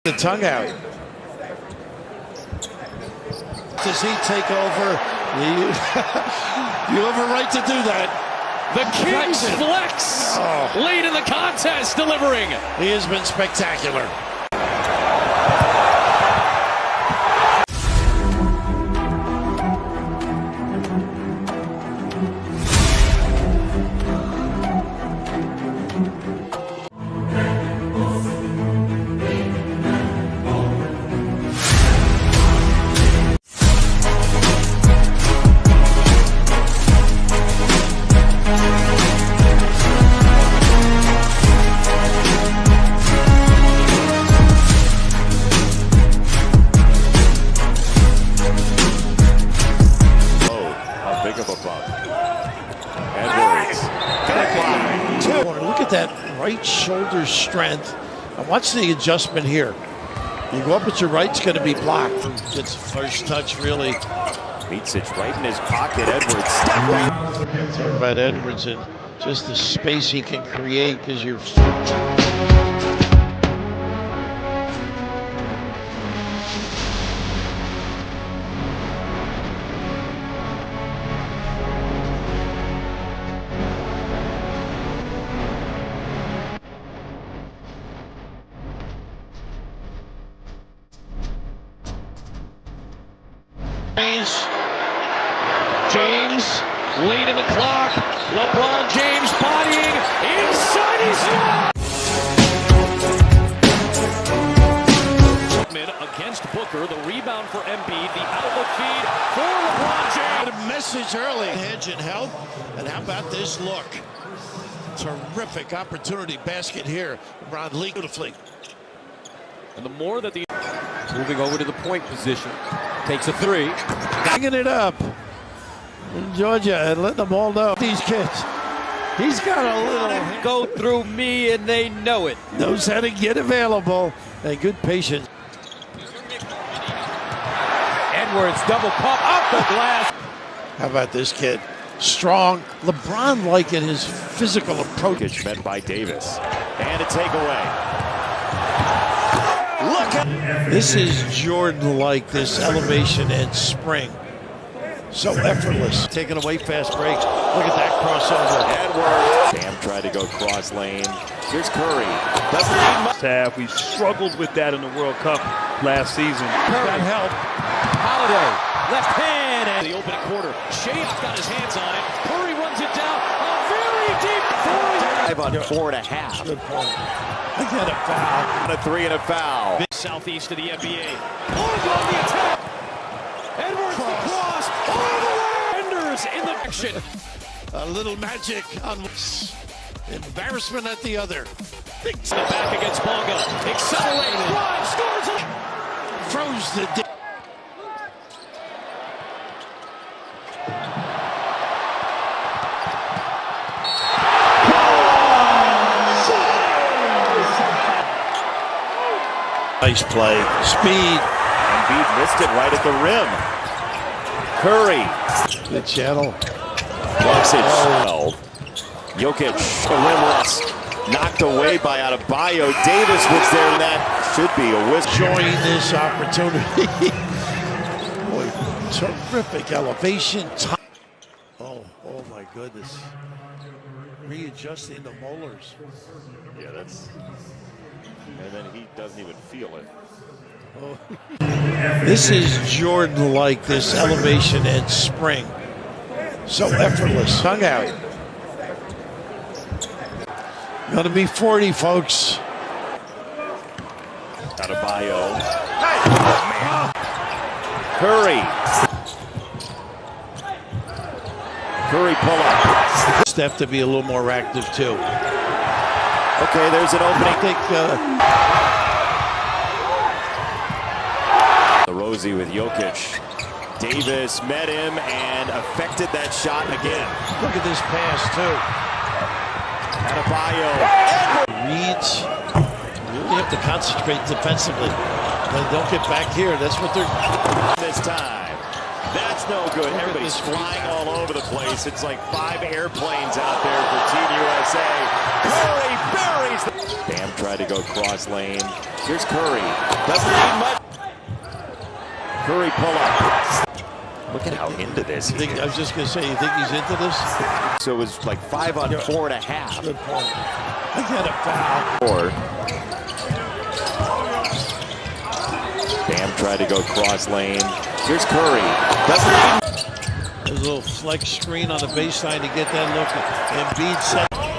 The tongue out. Does he take over? You have a right to do that. The King's flex late in the contest, delivering. He has been spectacular. Look at that right shoulder strength. And watch the adjustment here. You go up with your right, it's going to be blocked. Gets first touch, really. Meets it right in his pocket. Edwards step back. Talk about Edwards and just the space he can create because you're. James, late in the clock. LeBron James bodying inside his against Booker. The rebound for Embiid. The outlet feed for LeBron James. A message early. Hedge and help. And how about this look? Terrific opportunity basket here. LeBron lead beautifully. And the more that the moving over to the point position, takes a three. Bringing it up in Georgia and let them all know. These kids, he's got a little go through me and they know it. Knows how to get available and good patience. Edwards double pump up the glass. How about this kid? Strong. LeBron liking his physical approach. Met by Davis. And a takeaway. Look at this is Jordan-like, this elevation and spring. So effortless. Taking away fast breaks. Look at that crossover. Edwards. Tram tried to go cross lane. Here's Curry. Doesn't need much. We struggled with that in the World Cup last season. Got help. Holiday, left hand, and the opening quarter. Shane's got his hands on it. Curry runs it down. A very deep three. 5 on 4.5. Good point. I get a foul. A 3 and a foul. Southeast of the NBA. Org on the attack. Edwards the cross. All the way. Enders in the action. A little magic on embarrassment at the other. Big the back against Bonga. Accelerates. Drive. Scores it. Froze the. Nice play. Speed. Embiid missed it right at the rim. Curry. Good channel. Blocks it. Jokic, the rimless. Knocked away by Adebayo. Davis was there, and that should be a whisk. Enjoying this opportunity. Boy, terrific elevation. Oh my goodness. Readjusting the molars. Yeah, that's. And then he doesn't even feel it. Oh. This is Jordan-like, this elevation and spring. So effortless. Tongue out. Gonna be 40, folks. Adebayo. Curry. Curry pull up. Steph to be a little more active too. Okay, there's an opening. I think the Rosie with Jokic. Davis met him and affected that shot again. Look at this pass too. Adebayo. Reads. You really have to concentrate defensively. They don't get back here. That's what they're this time. That's no good. Everybody's flying all over the place. It's like 5 airplanes out there for Team USA. Curry buries the... Bam tried to go cross lane. Here's Curry. Doesn't need much. Curry pull up. Look at how into this he is. I was just going to say, you think he's into this? So it was like 5 on 4.5. Good point. I get a foul. Bam tried to go cross lane. Here's Curry. Doesn't need... There's a little flex screen on the baseline to get that look. Embiid set.